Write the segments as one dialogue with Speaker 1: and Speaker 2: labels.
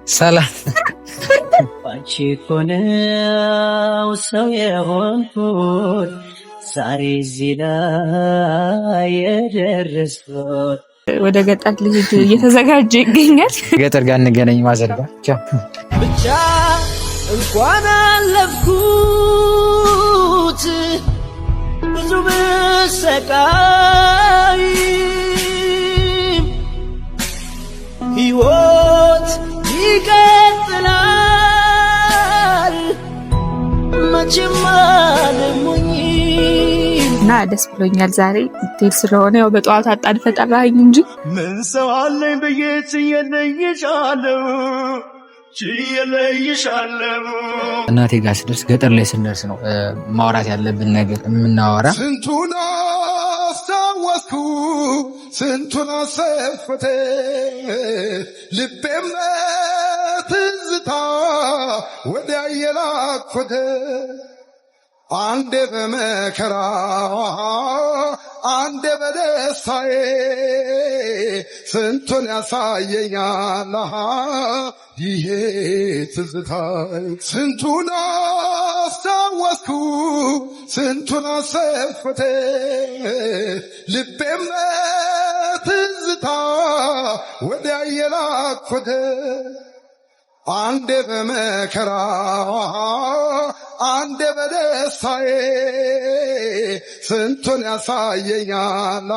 Speaker 1: ሰላም
Speaker 2: አንቺ እኮ ነው ሰው የሆንኩት ዛሬ እዚህ ላይ የደረስኩት።
Speaker 3: ወደ ገጠር ልጅ እየተዘጋጀ ይገኛል።
Speaker 1: ገጠር ጋር እንገናኝ ማዘርጋ
Speaker 2: ብቻ እንኳን አለፍኩት ብዙ ብሰቃይ ሕይወት ይቀጥላል መቼም አልሞኝም
Speaker 3: እና ደስ ብሎኛል። ዛሬ ሆቴል ስለሆነ ያው በጠዋት አጣድፈ ጠራኸኝ እንጂ
Speaker 2: ምን ሰው አለኝ ብዬ ችየለይሻለሁ።
Speaker 1: እናቴ ጋር ስደርስ ገጠር ላይ ስንደርስ ነው ማውራት ያለብን ነገር የምናወራ።
Speaker 4: ስንቱን አስታወስኩ ስንቱን አሰብኩት ልቤም ትዝታ ወዲያ የላኩት አንዴ በመከራ አንዴ በደስታዬ ስንቱን ያሳየኛል ይሄ ትዝታዬ። ስንቱን አስታወስኩ ስንቱን አሰብኩት ልቤም ትዝታ ወዲያ የላኩት አንዴ በመከራ አንዴ በደስታዬ ስንቱን ያሳየኛል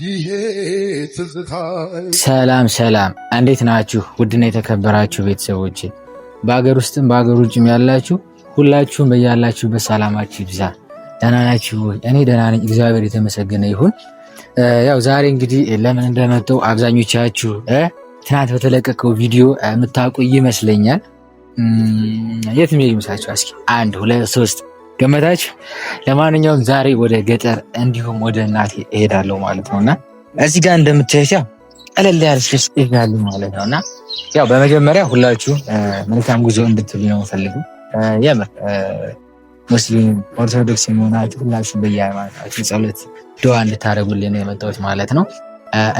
Speaker 4: ይሄ ትዝታዬ።
Speaker 1: ሰላም ሰላም፣ እንዴት ናችሁ? ውድና የተከበራችሁ ቤተሰቦች በአገር ውስጥም በአገር ውጭም ያላችሁ ሁላችሁም በያላችሁበት ሰላማችሁ ይብዛ። ደህና ናችሁ? እኔ ደህና ነኝ፣ እግዚአብሔር የተመሰገነ ይሁን። ያው ዛሬ እንግዲህ ለምን እንደመጣሁ አብዛኞቻችሁ ትናንት በተለቀቀው ቪዲዮ የምታውቁ ይመስለኛል። የት ነው ይመስላችሁ? እስኪ 1 2 3 ገመታችሁ። ለማንኛውም ዛሬ ወደ ገጠር እንዲሁም ወደ እናቴ እሄዳለሁ ማለት ነውና እዚህ ጋር እንደምታዩት ያው ቀለል ያለ ስፔሻል ማለት ነውና ያው በመጀመሪያ ሁላችሁ መልካም ጉዞ እንድትሉ ነው ፈልጉ። የምር ሙስሊም ኦርቶዶክስ የሆናችሁ ሁላችሁ በየሃይማኖታችሁ ጸሎት ዱዓ እንድታደርጉልኝ ነው የመጣሁት ማለት ነው።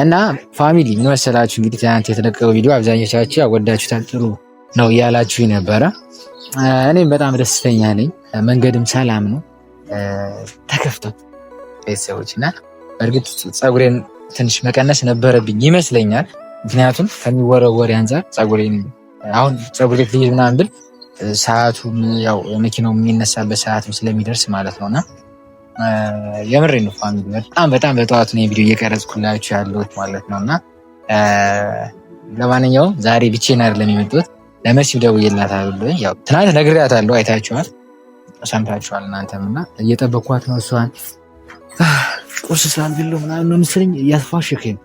Speaker 1: እና ፋሚሊ ምን መሰላችሁ እንግዲህ ትናንት የተለቀቀው ቪዲዮ አብዛኞቻችሁ ያወዳችሁታል፣ ጥሩ ነው እያላችሁ ነበረ። እኔም በጣም ደስተኛ ነኝ። መንገድም ሰላም ነው፣ ተከፍቷል ቤተሰቦች። እና በእርግጥ ፀጉሬን ትንሽ መቀነስ ነበረብኝ ይመስለኛል። ምክንያቱም ከሚወረወር አንፃር ፀጉሬን አሁን ፀጉር ቤት ልሄድ ምናምን ብል ሰዓቱም ያው መኪናው የሚነሳበት ሰዓትም ስለሚደርስ ማለት ነውና የምሬ ነው ፋሚሊ። በጣም በጠዋቱ ነው ቪዲዮ እየቀረጽኩላችሁ ያለሁት ማለት ነውና ለማንኛውም ዛሬ ብቻዬን አይደለም የመጣሁት። ለመሲው ደውዬላታለሁ። ያው ትናንት ነግሬያታለሁ፣ አይታችኋል፣ ሰምታችኋል እናንተምና እየጠበኳት ነው። እሷን ቁርስ ስላልበላሁ ምናምን ነው መሰለኝ እያስፋሽከኝ ነው።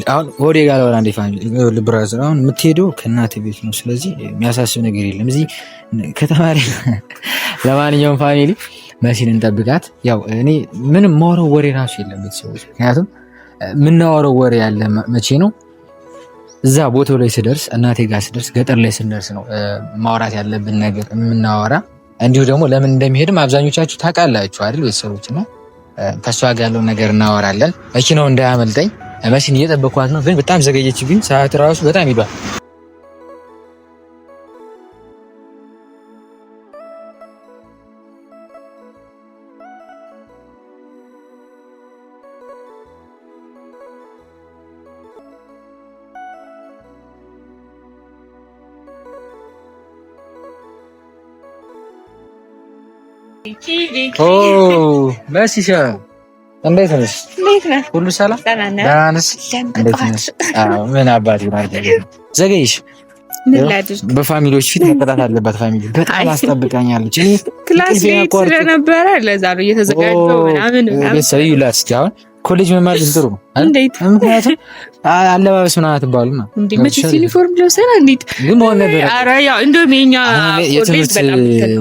Speaker 1: አሁን ሆዴ ጋር ወራ እንደ ፋሚሊ ልብራዝ አሁን የምትሄደው ከእናቴ ቤት ነው። ስለዚህ የሚያሳስብ ነገር የለም እዚህ ከተማሪ። ለማንኛውም ፋሚሊ መሲን እንጠብቃት። ያው እኔ ምንም ማወራው ወሬ ራሱ የለም ቤተሰቦች፣ ምክንያቱም የምናወራው ወሬ ያለ መቼ ነው እዛ ቦታው ላይ ስደርስ፣ እናቴ ጋር ስደርስ፣ ገጠር ላይ ስንደርስ ነው ማውራት ያለብን ነገር የምናወራ። እንዲሁ ደግሞ ለምን እንደሚሄድም አብዛኞቻችሁ ታውቃላችሁ አይደል ቤተሰቦች? ነው ከሷ ጋር ያለው ነገር እናወራለን። መኪናው እንዳያመልጠኝ መሲን እየጠበኳት ነው፣ ግን በጣም ዘገየችብኝ። ሰዓት ራሱ በጣም ሄዷል። መሲሻ እንዴት ነሽ? ሁሉ ሰላም? ደህና ነሽ? እንዴት ነሽ? ምን አባቴ ማለት ዘገይሽ? በፋሚሊዎች ፊት መቀጣት አለባት። ፋሚሊ በጣም አስጠብቃኛለች። እኔ
Speaker 3: ክላስ ቤት ስለነበረ ለዛ ነው እየተዘጋጀው ምናምን
Speaker 1: ቤተሰብ ይውላት። እስኪ አሁን ኮሌጅ መማር ጥሩ ነው። ምክንያቱም አለባበስ ምናምን አትባሉ ነው
Speaker 3: እንዴ? መቼስ ዩኒፎርም ለብሰና እንዴት
Speaker 1: ግን ሆነ ነበር።
Speaker 3: ኧረ ያው እንደውም የኛ
Speaker 1: የትምህርት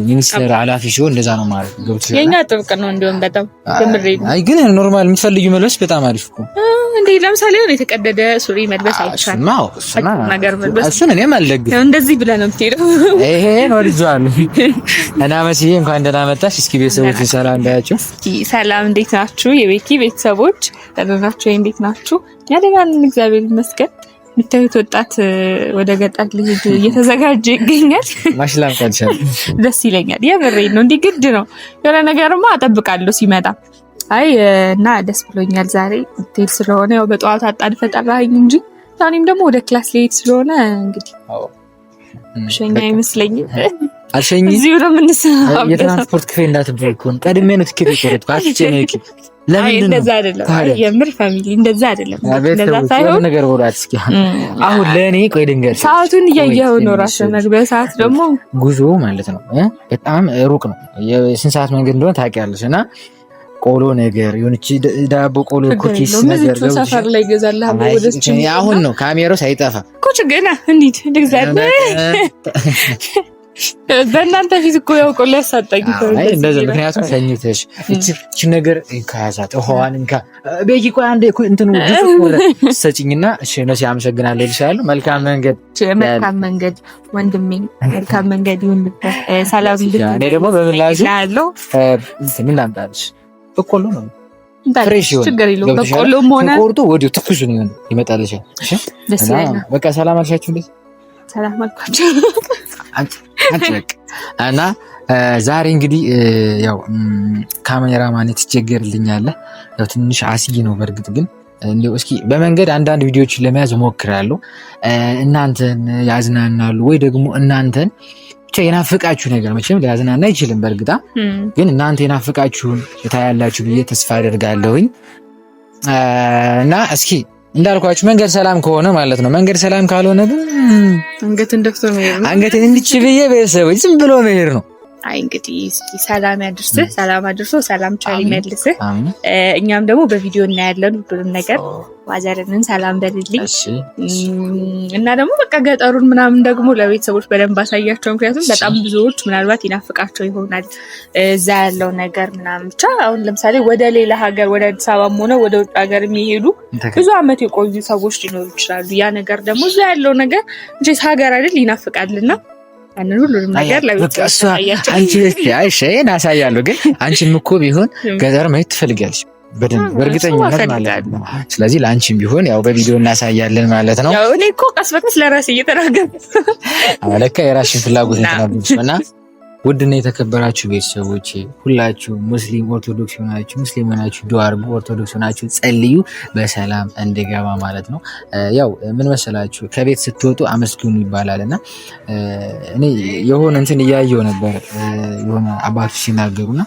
Speaker 1: ሚኒስቴር ኃላፊ ሲሆን እንደዛ ነው ማለት ገብቶሻል።
Speaker 3: የኛ ጥብቅ ነው እንደውም በጣም ትምሬ ነው።
Speaker 1: አይ ግን ኖርማል የምትፈልጊው መልበስ በጣም አሪፍ እኮ
Speaker 3: እንዴ። ለምሳሌ ነው የተቀደደ ሱሪ መልበስ አይቻልም።
Speaker 1: ማው እሱና ነገር መልበስ እሱን እኔም አልደግም።
Speaker 3: እንደዚህ ብለህ ነው የምትሄደው።
Speaker 1: ይሄ ነው ልጇን እና መሲዬ እንኳን ደህና መጣሽ። እስኪ ቤተሰቦች ሰላም እንዳያችሁ።
Speaker 3: ሰላም እንዴት ናችሁ? የቤኪ ቤተሰቦች ደህና ናችሁ? እንዴት ናችሁ? ያደናን እግዚአብሔር ይመስገን። ምታዩት ወጣት ወደ ገጠር ልጅ እየተዘጋጀ ይገኛል።
Speaker 1: ማሽላም ካልቻለ
Speaker 3: ደስ ይለኛል። የምሬን ነው። እንዲህ ግድ ነው። የሆነ ነገርማ አጠብቃለሁ ሲመጣ። አይ እና ደስ ብሎኛል። ዛሬ ሆቴል ስለሆነ ያው በጠዋት አጣድፈ ጠራኸኝ እንጂ እኔም ደግሞ ወደ ክላስ ልሄድ ስለሆነ እንግዲህ ሸኛ አይመስለኝም።
Speaker 1: አልሸኝ
Speaker 3: እዚሁ ነው የምንሰማው።
Speaker 1: የትራንስፖርት ክፍል እንዳትብልኩን ቀድሜ ነው ትኬት የቆረጥኩት። አትጨነቂ። ለምን
Speaker 3: እንደዛ አይደለም። የምር ፋሚሊ እንደዛ አይደለም። እንደዛ ሳይሆን
Speaker 1: ነገር ወራት እስኪ አሁን ለኔ ቆይ ድንገር
Speaker 3: ሰዓቱን እያየኸው ነው። ራስህ መግቢያ ሰዓት ደግሞ
Speaker 1: ጉዞ ማለት ነው በጣም ሩቅ ነው። የስንት ሰዓት መንገድ እንደሆነ ታውቂያለሽ። እና ቆሎ ነገር የሆነች ዳቦ ቆሎ ኩኪስ ነገር
Speaker 3: ነው ሰፈር ላይ ገዛለህ።
Speaker 1: አሁን ነው ካሜራው ሳይጠፋ
Speaker 3: ኮች ገና እንዴት ልግዛለህ? በእናንተ ፊት እኮ ያው ቆሎ ያሳጣኝ
Speaker 1: አይ እንደዛ። ምክንያቱም ሰኝተሽ እቺ ነገር እንካያዛት ሆዋን እንካ ቤኪ ቆይ አንዴ እንትኑ ሰጪኝና እሺ ነው ሲያመሰግናለሁ ይልሻሉ። መልካም መንገድ ወንድሜ፣ መልካም መንገድ ይሁን። ሰላም ልጅ እኔ ደግሞ በምላሽ ያለው ምን ላምጣልሽ? በቆሎ ነው ፍሬሽ ይሁን ችግር የለውም። በቆሎም ሆነ ቆርጦ ወዲሁ ትኩስ ነው ይመጣልሽ። እሺ ደስ ይላል። በቃ ሰላም አልሻችሁ እንዴ? ሰላም አልኳችሁ አንቺ እና ዛሬ እንግዲህ ያው ካሜራማን ትቸገርልኛለህ። ያው ትንሽ አስጊ ነው በእርግጥ ግን እንደው እስኪ በመንገድ አንዳንድ ቪዲዮዎችን ለመያዝ እሞክራለሁ። እናንተን ያዝናናሉ ወይ ደግሞ እናንተን ብቻ የናፍቃችሁ ነገር መቼም ሊያዝናና አይችልም በእርግጥ ግን እናንተ የናፍቃችሁን ታያላችሁ ብዬ ተስፋ አደርጋለሁኝ። እና እስኪ እንዳልኳችሁ መንገድ ሰላም ከሆነ ማለት ነው። መንገድ ሰላም ካልሆነ ግን አንገትን ደፍቶ መሄድ ነው። አንገትን እንድች ብዬ ቤተሰቦች ዝም ብሎ መሄድ ነው። አይ እንግዲህ እስኪ ሰላም ያድርስህ፣ ሰላም አድርሶ ሰላም ቻል ይመልስህ። እኛም ደግሞ በቪዲዮ እናያለን ሁሉንም ነገር። ማዘርንን ሰላም በልልኝ እና ደግሞ በቃ ገጠሩን ምናምን ደግሞ ለቤተሰቦች በደንብ አሳያቸው። ምክንያቱም በጣም ብዙዎች ምናልባት ይናፍቃቸው ይሆናል እዛ ያለው ነገር ምናምን። ብቻ አሁን ለምሳሌ ወደ ሌላ ሀገር ወደ አዲስ አበባም ሆነ ወደ ውጭ ሀገር የሚሄዱ ብዙ ዓመት የቆዩ ሰዎች ሊኖሩ ይችላሉ። ያ ነገር ደግሞ እዛ ያለው ነገር እንጂ ሀገር አይደል ይናፍቃልና አንን ሁሉንም ነገር ለቤተሰቦች አሳያቸው። አንቺ አይሽ እናሳያለሁ። ግን አንቺም እኮ ቢሆን ገጠር ማየት ትፈልጊያለሽ በደንብ በእርግጠኝነት ማለት ነው። ስለዚህ ለአንቺም ቢሆን ያው በቪዲዮ እናሳያለን ማለት ነው። ያው እኔ እኮ ቀስ በቀስ ለራሴ እየተናገርኩ አለካ የራስሽን ፍላጎት እንተናብኝና ውድና የተከበራችሁ ቤተሰቦቼ ሁላችሁ ሙስሊም ኦርቶዶክስ ሆናችሁ ሙስሊም ሆናችሁ ዱዓ አድርጉ፣ ኦርቶዶክስ ሆናችሁ ጸልዩ በሰላም እንድገባ ማለት ነው። ያው ምን መሰላችሁ ከቤት ስትወጡ አመስግኑ ይባላልና እኔ የሆነ እንትን እያየሁ ነበር የሆነ አባቶች ሲናገሩና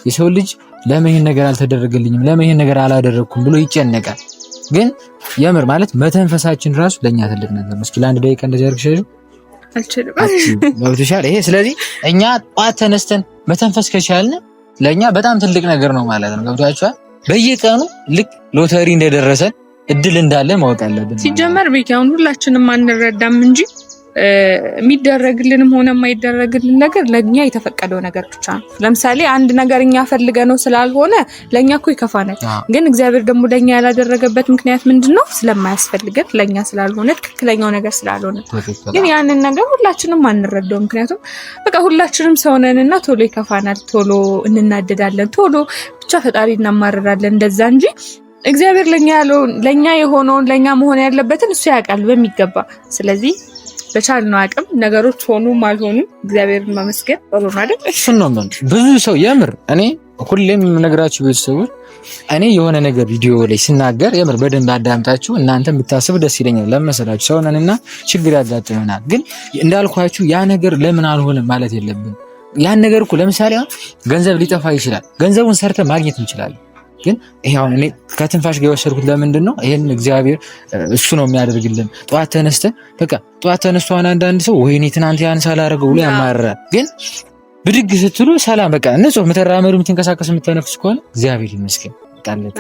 Speaker 1: የሰው ልጅ ለምን ይሄን ነገር አልተደረገልኝም ለምን ይሄን ነገር አላደረኩም ብሎ ይጨነቃል። ግን የምር ማለት መተንፈሳችን ራሱ ለኛ ትልቅ ነገር ነው። እስኪ ለአንድ ደቂቃ እንደዚህ አድርግሽ አልችልም ይሄ። ስለዚህ እኛ ጧት ተነስተን መተንፈስ ከቻልን ለኛ በጣም ትልቅ ነገር ነው ማለት ነው። ገብቷችኋል? በየቀኑ ልክ ሎተሪ እንደደረሰን እድል እንዳለ ማወቅ አለብን። ሲጀመር ቤኪያውን ሁላችንም አንረዳም እንጂ የሚደረግልንም ሆነ የማይደረግልን ነገር ለኛ የተፈቀደው ነገር ብቻ ነው። ለምሳሌ አንድ ነገር እኛ ፈልገነው ስላልሆነ ለኛ እኮ ይከፋናል። ግን እግዚአብሔር ደግሞ ለኛ ያላደረገበት ምክንያት ምንድነው? ስለማያስፈልገን ለኛ ስላልሆነ ትክክለኛው ነገር ስላልሆነ። ግን ያንን ነገር ሁላችንም አንረዳው። ምክንያቱም በቃ ሁላችንም ሰው ነንና ቶሎ ይከፋናል፣ ቶሎ እንናደዳለን፣ ቶሎ ብቻ ፈጣሪ እናማረራለን እንደዛ እንጂ እግዚአብሔር ለኛ የሆነውን ለኛ መሆን ያለበትን እሱ ያውቃል በሚገባ። ስለዚህ በቻልነው አቅም ነገሮች ሆኑም አልሆኑም እግዚአብሔርን ማመስገን ጥሩ አይደል? እሱን ነው ብዙ ሰው የምር እኔ ሁሌም የምነግራችሁ ቤተሰቦች እኔ የሆነ ነገር ቪዲዮ ላይ ስናገር የምር በደንብ አዳምጣችሁ እናንተም ብታስቡ ደስ ይለኛል። ለመሰላችሁ ሰው ነንና ችግር ያጋጥመናል። ግን እንዳልኳችሁ ያ ነገር ለምን አልሆነም ማለት የለብን። ያን ነገር እኮ ለምሳሌ ገንዘብ ሊጠፋ ይችላል። ገንዘቡን ሰርተን ማግኘት እንችላለን። ግን ይሄው እኔ ከትንፋሽ ጋር የወሰድኩት ለምንድን ነው? ይሄን እግዚአብሔር እሱ ነው የሚያደርግልን። ጧት ተነስተን በቃ ጧት ተነስተዋን አንዳንድ ሰው ወይኔ ትናንት ያን ሳላደርገው ብሎ ያማራል። ግን ብድግ ስትሉ ሰላም በቃ ንጹህ የምትራመዱ የምትንቀሳቀሱ የምትነፍስ ከሆነ እግዚአብሔር ይመስገን ጣለት።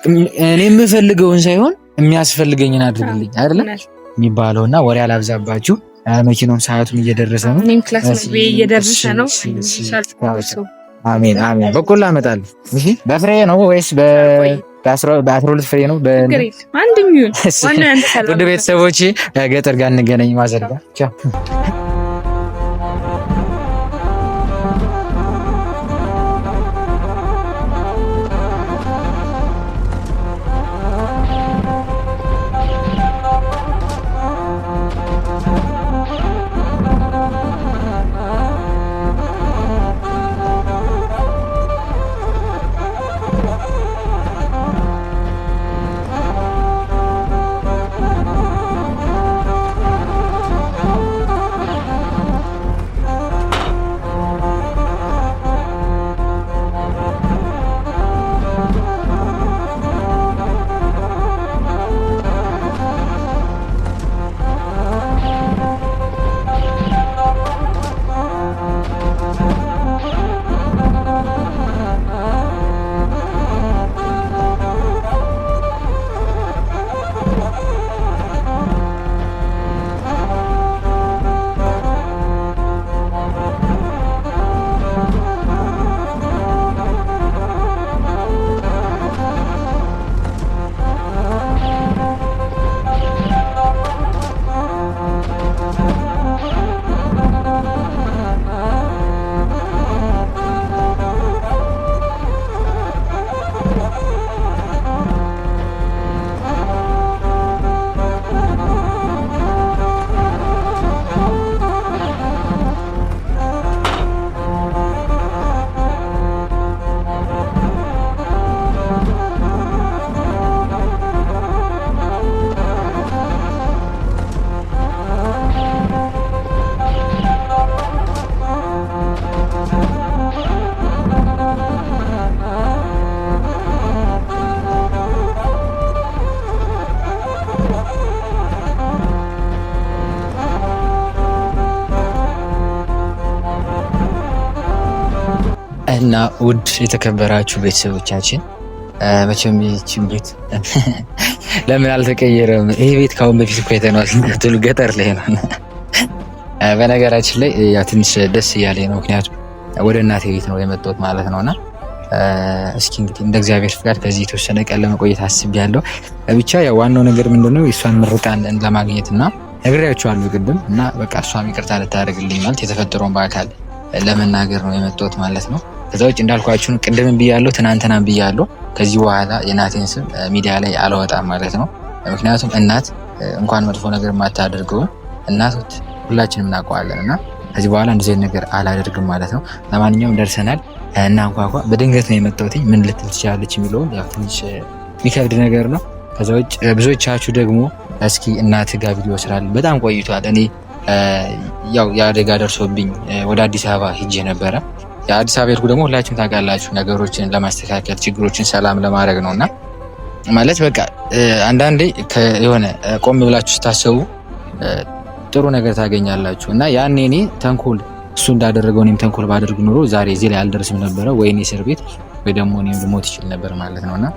Speaker 1: እኔ የምፈልገውን ሳይሆን የሚያስፈልገኝን አድርግልኝ አይደለ የሚባለውና ወሬ አላብዛባችሁ። መኪናውም ሰዓቱም እየደረሰ ነው። እኔም ክላስ እየደረሰ ነው። አሜን አሜን። በቆላ አመጣለሁ። እሺ በፍሬ ነው ወይስ በ12 ፍሬ ነው? አንድም ይሁን ዋና አንተ ሰላም። ወደ ቤተሰቦቼ ገጠር ጋር እንገናኝ ማዘርጋ ቻው። እና ውድ የተከበራችሁ ቤተሰቦቻችን መቼም ይህችን ቤት ለምን አልተቀየረም? ይሄ ቤት ካሁን በፊት እኮ አይተነዋል ትሉ ገጠር ላይ ነው። በነገራችን ላይ ያው ትንሽ ደስ እያለኝ ነው፣ ምክንያቱም ወደ እናቴ ቤት ነው የመጣሁት ማለት ነውና እስኪ እንግዲህ እንደ እግዚአብሔር ፍቃድ ከዚህ የተወሰነ ቀን ለመቆየት አስቤያለሁ። ብቻ ያው ዋናው ነገር ምንድነው የእሷን ምርቃን ለማግኘትና ነግሬያቸዋለሁ ቅድም እና በቃ እሷም ይቅርታ ልታደርግልኝ ማለት የተፈጠረውን በአካል ለመናገር ነው የመጣሁት ማለት ነው። ከዛ ውጭ እንዳልኳችሁ ቅድምም ብያለሁ፣ ትናንትናም ብያለሁ፣ ከዚህ በኋላ የእናቴን ስም ሚዲያ ላይ አላወጣም ማለት ነው። ምክንያቱም እናት እንኳን መጥፎ ነገር የማታደርገውን እናቶች ሁላችንም እናውቀዋለን እና ከዚህ በኋላ እንደዚህ ነገር አላደርግም ማለት ነው። ለማንኛውም ደርሰናል እና እንኳኳ በድንገት ነው የመጣሁት። ምን ልትል ትችላለች የሚለውን ያው ትንሽ የሚከብድ ነገር ነው። ከዛ ውጭ ብዙዎቻችሁ ደግሞ እስኪ እናት ጋር ቪዲዮ ስራል በጣም ቆይቷል። እኔ ያው የአደጋ ደርሶብኝ ወደ አዲስ አበባ ሂጄ ነበረ። የአዲስ አበባ ሄድኩ ደግሞ ሁላችሁም ታውቃላችሁ፣ ነገሮችን ለማስተካከል ችግሮችን ሰላም ለማድረግ ነውና ማለት በቃ አንዳንዴ የሆነ ቆም ብላችሁ ስታስቡ ጥሩ ነገር ታገኛላችሁ እና ያኔ እኔ ተንኮል እሱ እንዳደረገው እኔም ተንኮል ባደርግ ኑሮ ዛሬ እዚህ ላይ አልደርስም ነበረ፣ ወይ እኔ እስር ቤት ወይ ደግሞ እኔም ልሞት ይችል ነበር ማለት ነውና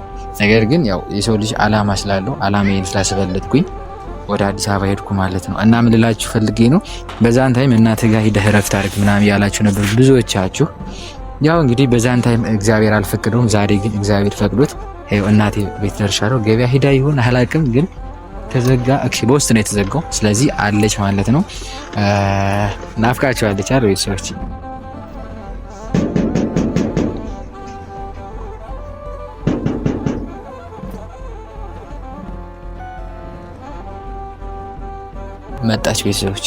Speaker 1: ነገር ግን ያው የሰው ልጅ አላማ ስላለው አላማዬን ስላስበለጥኩኝ ወደ አዲስ አበባ ሄድኩ ማለት ነው። እና ምን ልላችሁ ፈልጌ ነው በዛን ታይም እናትህ ጋር ሂደህ እረፍት አድርግ ምናምን ያላችሁ ነበር ብዙዎቻችሁ። ያው እንግዲህ በዛን ታይም እግዚአብሔር አልፈቀደውም፣ ዛሬ ግን እግዚአብሔር ፈቅዶት እናቴ ቤት ደርሻለሁ። ገበያ ሂዳ ይሁን አላውቅም ግን ተዘጋ። በውስጥ ነው የተዘጋው። ስለዚህ አለች ማለት ነው። ናፍቃቸዋለች አይደል ቤተሰቦች? መጣች ቤተሰቦች።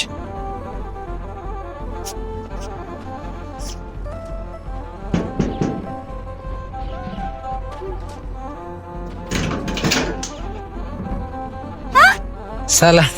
Speaker 1: ሰላም